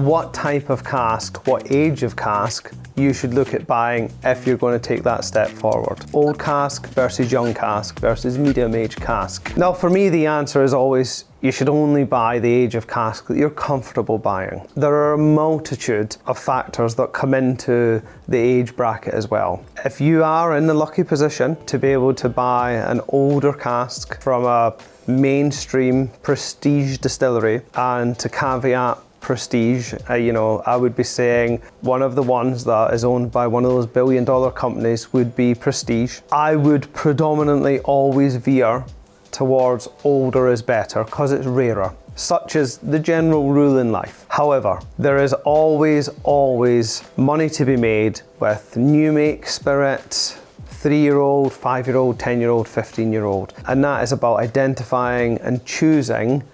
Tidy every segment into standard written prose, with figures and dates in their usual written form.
what type of cask, what age of cask you should look at buying if you're going to take that step forward. Old cask versus young cask versus medium age cask. Now for me the answer is always you should only buy the age of cask that you're comfortable buying. There are a multitude of factors that come into the age bracket as well. If you are in the lucky position to be able to buy an older cask from a mainstream prestige distillery, and to caveat prestige, I would be saying one of the ones that is owned by one of those billion-dollar companies would be prestige. I would predominantly always veer towards older is better because it's rarer, such as the general rule in life. However, there is always money to be made with new make spirits, 3-year-old, 5-year-old, 10-year-old, 15-year-old. And that is about identifying and choosing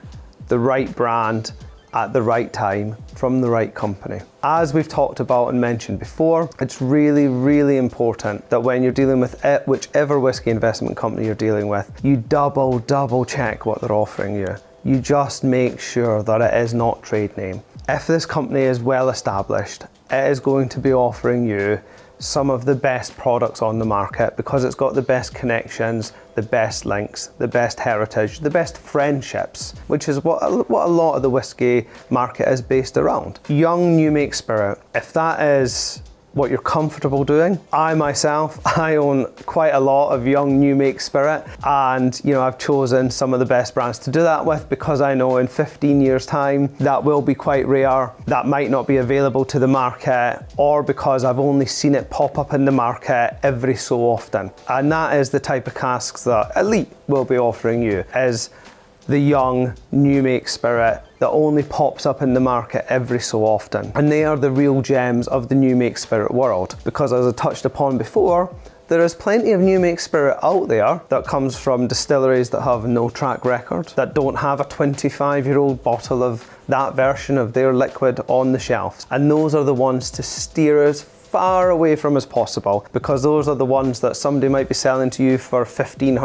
the right brand at the right time from the right company. As we've talked about and mentioned before, it's really important that when you're dealing with whichever whiskey investment company you're dealing with, you double check what they're offering you. You just make sure that it is not trade name. If this company is well established, it is going to be offering you some of the best products on the market because it's got the best connections, the best links, the best heritage, the best friendships, which is what a lot of the whiskey market is based around. Young new make spirit, if that is what you're comfortable doing. I own quite a lot of young new make spirit, and I've chosen some of the best brands to do that with because I know in 15 years time that will be quite rare, that might not be available to the market, or because I've only seen it pop up in the market every so often. And that is the type of casks that Elite will be offering you, is the young new make spirit that only pops up in the market every so often. And they are the real gems of the new make spirit world, because as I touched upon before, there is plenty of new make spirit out there that comes from distilleries that have no track record, that don't have a 25-year-old bottle of that version of their liquid on the shelves. And those are the ones to steer as far away from as possible, because those are the ones that somebody might be selling to you for £1,500,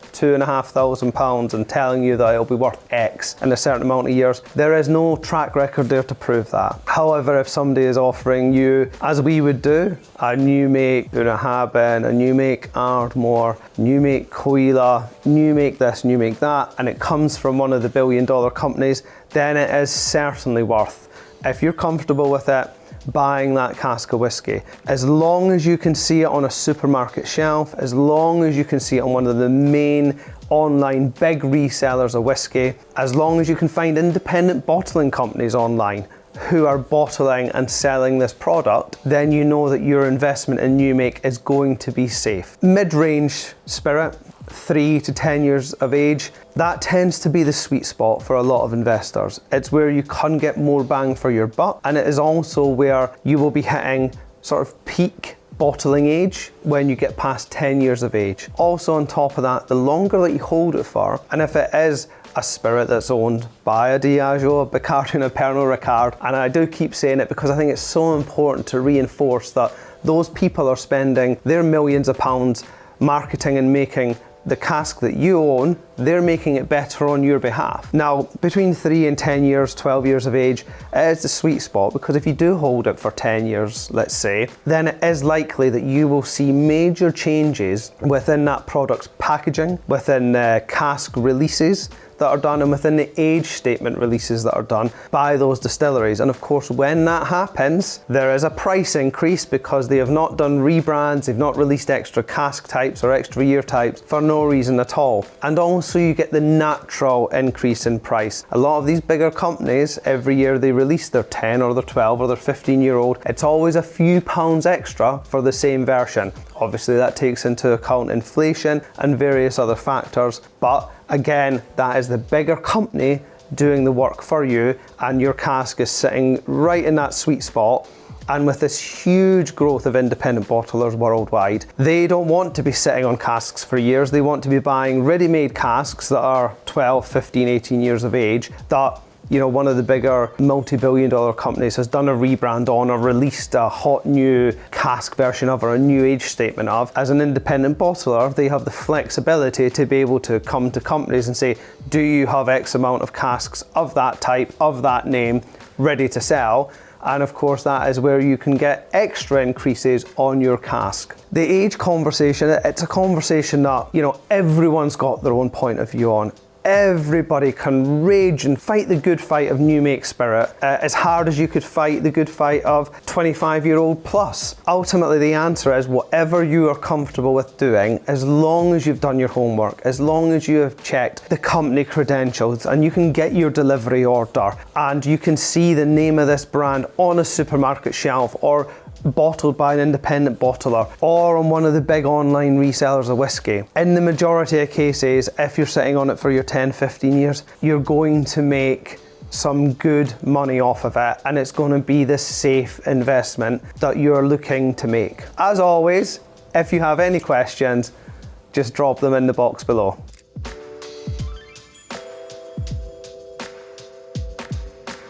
£2,500 and telling you that it'll be worth X in a certain amount of years. There is no track record there to prove that. However, if somebody is offering you, as we would do, a new make Bunnahabhain, a new make Ardmore, new make Coila, new make this, new make that, and it comes from one of the billion-dollar companies, then it is certainly worth, if you're comfortable with it, buying that cask of whiskey. As long as you can see it on a supermarket shelf, as long as you can see it on one of the main online big resellers of whiskey, as long as you can find independent bottling companies online who are bottling and selling this product, then you know that your investment in new make is going to be safe. Mid-range spirit, 3 to 10 years of age, that tends to be the sweet spot for a lot of investors. It's where you can get more bang for your buck, and it is also where you will be hitting sort of peak bottling age when you get past 10 years of age. Also on top of that, the longer that you hold it for, and if it is a spirit that's owned by a Diageo, a Bacardi and a Pernod Ricard, and I do keep saying it because I think it's so important to reinforce that those people are spending their millions of pounds marketing and making the cask that you own, they're making it better on your behalf. Now, between 3 and 10 years, 12 years of age, it is the sweet spot, because if you do hold it for 10 years, let's say, then it is likely that you will see major changes within that product's packaging, within cask releases that are done, and within the age statement releases that are done by those distilleries. And of course, when that happens, there is a price increase because they have not done rebrands, they've not released extra cask types or extra year types for no reason at all. And also you get the natural increase in price. A lot of these bigger companies, every year they release their 10 or their 12 or their 15-year-old. It's always a few pounds extra for the same version. Obviously that takes into account inflation and various other factors, but again, that is the bigger company doing the work for you, and your cask is sitting right in that sweet spot. And with this huge growth of independent bottlers worldwide, they don't want to be sitting on casks for years. They want to be buying ready-made casks that are 12, 15, 18 years of age, that you know, one of the bigger multi-billion-dollar companies has done a rebrand on or released a hot new cask version of or a new age statement of, as an independent bottler, they have the flexibility to be able to come to companies and say, do you have X amount of casks of that type, of that name, ready to sell? And of course, that is where you can get extra increases on your cask. The age conversation, it's a conversation that, you know, everyone's got their own point of view on. Everybody can rage and fight the good fight of new make spirit as hard as you could fight the good fight of 25-year-old plus. Ultimately, the answer is whatever you are comfortable with doing, as long as you've done your homework, as long as you have checked the company credentials and you can get your delivery order and you can see the name of this brand on a supermarket shelf or bottled by an independent bottler or on one of the big online resellers of whiskey. In the majority of cases, if you're sitting on it for your 10-15 years, you're going to make some good money off of it, and it's going to be the safe investment that you're looking to make. As always, if you have any questions, just drop them in the box below.